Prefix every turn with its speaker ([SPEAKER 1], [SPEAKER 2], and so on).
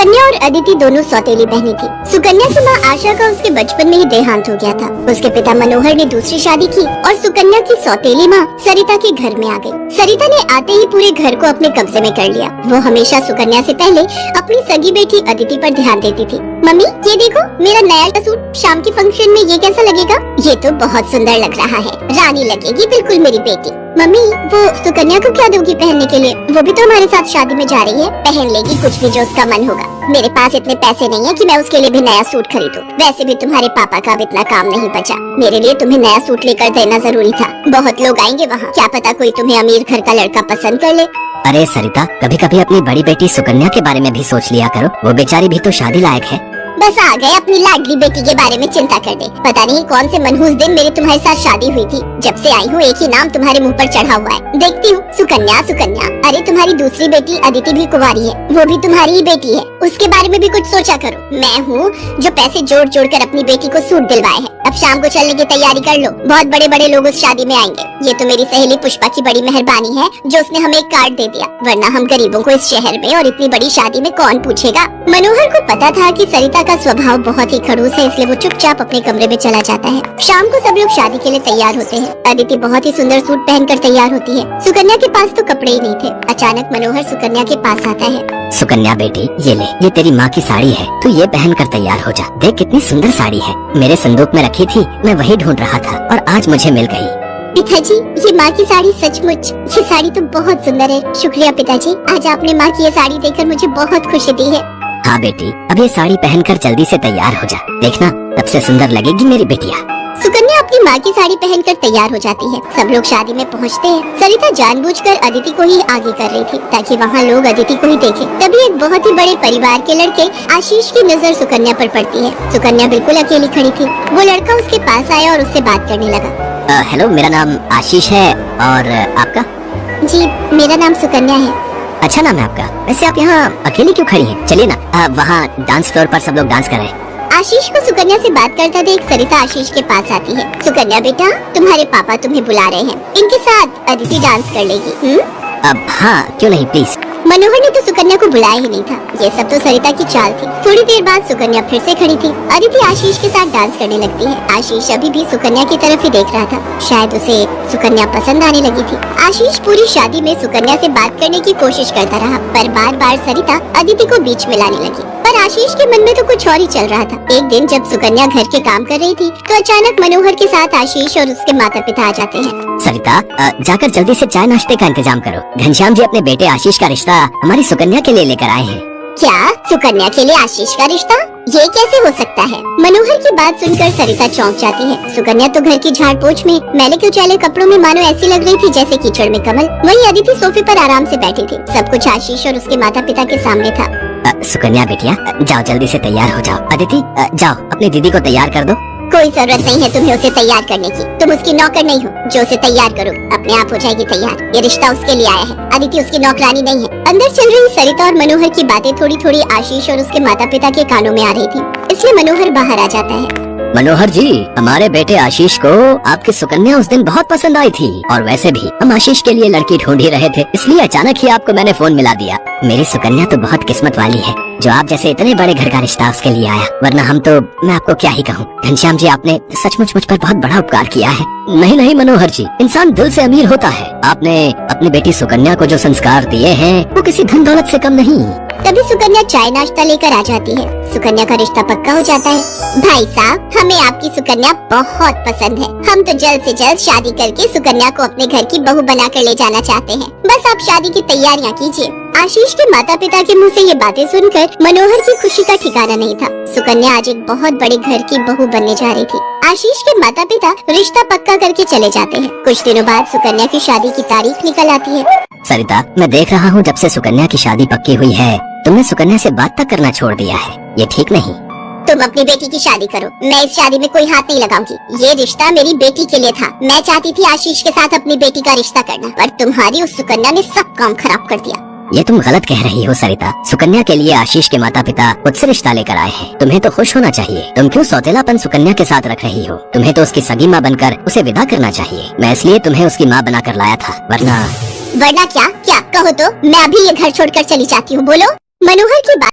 [SPEAKER 1] सुकन्या और अदिति दोनों सौतेली बहनें थी। सुकन्या की माँ आशा का उसके बचपन में ही देहांत हो गया था। उसके पिता मनोहर ने दूसरी शादी की और सुकन्या की सौतेली माँ सरिता के घर में आ गई। सरिता ने आते ही पूरे घर को अपने कब्जे में कर लिया। वो हमेशा सुकन्या से पहले अपनी सगी बेटी अदिति पर ध्यान देती थी। मम्मी ये देखो मेरा नया सूट, शाम के फंक्शन में ये कैसा लगेगा? ये तो बहुत सुंदर लग रहा है, रानी लगेगी बिल्कुल मेरी बेटी। मम्मी वो सुकन्या को क्या दोगी पहनने के लिए? वो भी तो हमारे साथ शादी में जा रही है, पहन लेगी कुछ भी जो उसका मन होगा। मेरे पास इतने पैसे नहीं है कि मैं उसके लिए भी नया सूट खरीदूं। वैसे भी तुम्हारे पापा का अब इतना काम नहीं बचा। मेरे लिए तुम्हें नया सूट लेकर देना जरूरी था। बहुत लोग आएंगे वहाँ, क्या पता कोई तुम्हें अमीर घर का लड़का पसंद कर ले।
[SPEAKER 2] अरे सरिता, कभी कभी अपनी बड़ी बेटी सुकन्या के बारे में भी सोच लिया करो। वो बेचारी भी तो शादी लायक है।
[SPEAKER 1] बस आ गए अपनी लाडली बेटी के बारे में चिंता करने। पता नहीं कौन से मनहूस दिन मेरी तुम्हारे साथ शादी हुई थी। जब से आई हूँ एक ही नाम तुम्हारे मुंह पर चढ़ा हुआ है। देखती हूँ सुकन्या सुकन्या। अरे तुम्हारी दूसरी बेटी अदिति भी कुंवारी है, वो भी तुम्हारी ही बेटी है। उसके बारे में भी कुछ सोचा करो। मैं हूँ जो पैसे जोड़ जोड़ कर अपनी बेटी को सूट दिलवाए हैं। अब शाम को चलने की तैयारी कर लो, बहुत बड़े बड़े लोग उस शादी में आएंगे। ये तो मेरी सहेली पुष्पा की बड़ी मेहरबानी है जो उसने हमें एक कार्ड दे दिया, वरना हम गरीबों को इस शहर में और इतनी बड़ी शादी में कौन पूछेगा। मनोहर को पता था कि सरिता का स्वभाव बहुत ही खड़ूस है, इसलिए वो चुपचाप अपने कमरे में चला जाता है। शाम को सब लोग शादी के लिए तैयार होते हैं। अदिति बहुत ही सुंदर सूट पहनकर तैयार होती है। सुकन्या के पास तो कपड़े ही नहीं थे। अचानक मनोहर सुकन्या के पास आता है।
[SPEAKER 2] सुकन्या बेटी, ये ले, ये तेरी माँ की साड़ी है, तू ये पहन कर तैयार हो जा। देख कितनी सुंदर साड़ी है, मेरे संदूक में रखी थी, मैं वही ढूंढ रहा था और आज मुझे मिल गई।
[SPEAKER 1] पिताजी ये माँ की साड़ी सचमुच, ये साड़ी तो बहुत सुंदर है। शुक्रिया पिताजी, आज आपने माँ की ये साड़ी देखकर मुझे बहुत खुशी दी है।
[SPEAKER 2] हाँ बेटी, अब ये साड़ी पहनकर जल्दी से तैयार हो जा, देखना तब से सुंदर लगेगी मेरी बेटिया।
[SPEAKER 1] सुकन्या अपनी माँ की साड़ी पहनकर तैयार हो जाती है। सब लोग शादी में पहुँचते हैं। सरिता जानबूझकर अदिति को ही आगे कर रही थी ताकि वहाँ लोग अदिति को ही देखें। तभी एक बहुत ही बड़े परिवार के लड़के आशीष की नजर सुकन्या पर पड़ती है। सुकन्या बिल्कुल अकेली खड़ी थी। वो लड़का उसके पास आया और उससे बात करने लगा।
[SPEAKER 2] हेलो, मेरा नाम आशीष है और आपका?
[SPEAKER 1] जी मेरा नाम सुकन्या है।
[SPEAKER 2] अच्छा नाम है आपका। वैसे आप यहाँ अकेली क्यों खड़ी हैं? चलिए ना, वहाँ डांस फ्लोर पर सब लोग डांस कर रहे हैं।
[SPEAKER 1] आशीष को सुकन्या से बात करता देख सरिता आशीष के पास आती है। सुकन्या बेटा, तुम्हारे पापा तुम्हें बुला रहे हैं, इनके साथ अदिति डांस कर लेगी।
[SPEAKER 2] अब हाँ, क्यों नहीं, प्लीज।
[SPEAKER 1] मनोहर ने तो सुकन्या को बुलाया ही नहीं था। ये सब तो सरिता की चाल थी। थोड़ी देर बाद सुकन्या फिर से खड़ी थी। अदिति आशीष के साथ डांस करने लगती है। आशीष अभी भी सुकन्या की तरफ ही देख रहा था। शायद उसे सुकन्या पसंद आने लगी थी। आशीष पूरी शादी में सुकन्या से बात करने की कोशिश करता रहा, पर बार बार सरिता अदिति को बीच में लाने लगी। पर आशीष के मन में तो कुछ और ही चल रहा था। एक दिन जब सुकन्या घर के काम कर रही थी तो अचानक मनोहर के साथ आशीष और उसके माता पिता आ जाते हैं।
[SPEAKER 2] सरिता, जाकर जल्दी से चाय नाश्ते का इंतजाम करो। घनश्याम जी अपने बेटे आशीष का रिश्ता हमारी सुकन्या के लिए लेकर आए हैं।
[SPEAKER 1] क्या? सुकन्या के लिए आशीष का रिश्ता? ये कैसे हो सकता है? मनोहर की बात सुनकर सरिता चौंक जाती है। सुकन्या तो घर की झाड़ पोंछ में मैले कुचैले कपड़ों में मानो ऐसी लग रही थी जैसे कीचड़ में कमल। वहीं अदिति सोफे पर आराम से बैठी थी। सब कुछ आशीष और उसके माता पिता के सामने था।
[SPEAKER 2] सुकन्या बेटिया, जाओ जल्दी से तैयार हो जाओ। अदिति, जाओ अपनी दीदी को तैयार कर दो।
[SPEAKER 1] कोई जरूरत नहीं है तुम्हें उसे तैयार करने की। तुम उसकी नौकर नहीं हो जो उसे तैयार करो, अपने आप हो जाएगी तैयार। ये रिश्ता उसके लिए आया है, अदिति उसकी नौकरानी नहीं है। अंदर चल रही सरिता और मनोहर की बातें थोड़ी थोड़ी आशीष और उसके माता पिता के कानों में आ रही थी, इसलिए मनोहर बाहर आ जाता है।
[SPEAKER 2] मनोहर जी, हमारे बेटे आशीष को आपकी सुकन्या उस दिन बहुत पसंद आई थी और वैसे भी हम आशीष के लिए लड़की ढूंढ ही रहे थे, इसलिए अचानक ही आपको मैंने फोन मिला दिया। मेरी सुकन्या तो बहुत किस्मत वाली है जो आप जैसे इतने बड़े घर का रिश्ता उसके लिए आया, वरना हम तो, मैं आपको क्या ही कहूँ। घनश्याम जी, आपने सचमुच मुझ पर बहुत बड़ा उपकार किया है। नहीं नहीं मनोहर जी, इंसान दिल से अमीर होता है। आपने अपनी बेटी सुकन्या को जो संस्कार दिए हैं वो किसी धन दौलत से कम नहीं।
[SPEAKER 1] तभी सुकन्या चाय नाश्ता लेकर आ जाती है। सुकन्या का रिश्ता पक्का हो जाता है। भाई साहब, हमें आपकी सुकन्या बहुत पसंद है। हम तो जल्द से जल्द शादी करके सुकन्या को अपने घर की बहू बनाकर ले जाना चाहते हैं। बस आप शादी की तैयारियां कीजिए। आशीष के माता पिता के मुंह से ये बातें सुनकर मनोहर की खुशी का ठिकाना नहीं था। सुकन्या आज एक बहुत बड़े घर की बहू बनने जा रही थी। आशीष के माता पिता रिश्ता पक्का करके चले जाते हैं। कुछ दिनों बाद सुकन्या की शादी की तारीख निकल आती है।
[SPEAKER 2] सरिता, मैं देख रहा हूँ जब से सुकन्या की शादी पक्की हुई है तुमने सुकन्या से बात तक करना छोड़ दिया है। ये ठीक नहीं।
[SPEAKER 1] तुम अपनी बेटी की शादी करो, मैं इस शादी में कोई हाथ नहीं लगाऊंगी। ये रिश्ता मेरी बेटी के लिए था। मैं चाहती थी आशीष के साथ अपनी बेटी का रिश्ता करना, पर तुम्हारी उस सुकन्या ने सब काम खराब कर दिया।
[SPEAKER 2] ये तुम गलत कह रही हो सरिता। सुकन्या के लिए आशीष के माता पिता खुद से रिश्ता लेकर आए हैं। तुम्हें तो खुश होना चाहिए। तुम क्यों सौतेलापन सुकन्या के साथ रख रही हो? तुम्हें तो उसकी सगी माँ बनकर उसे विदा करना चाहिए। मैं इसलिए तुम्हें उसकी माँ बनाकर लाया था, वरना
[SPEAKER 1] क्या? क्या कहो तो मैं अभी ये घर छोड़कर चली जाती हूँ। बोलो। मनोहर की बात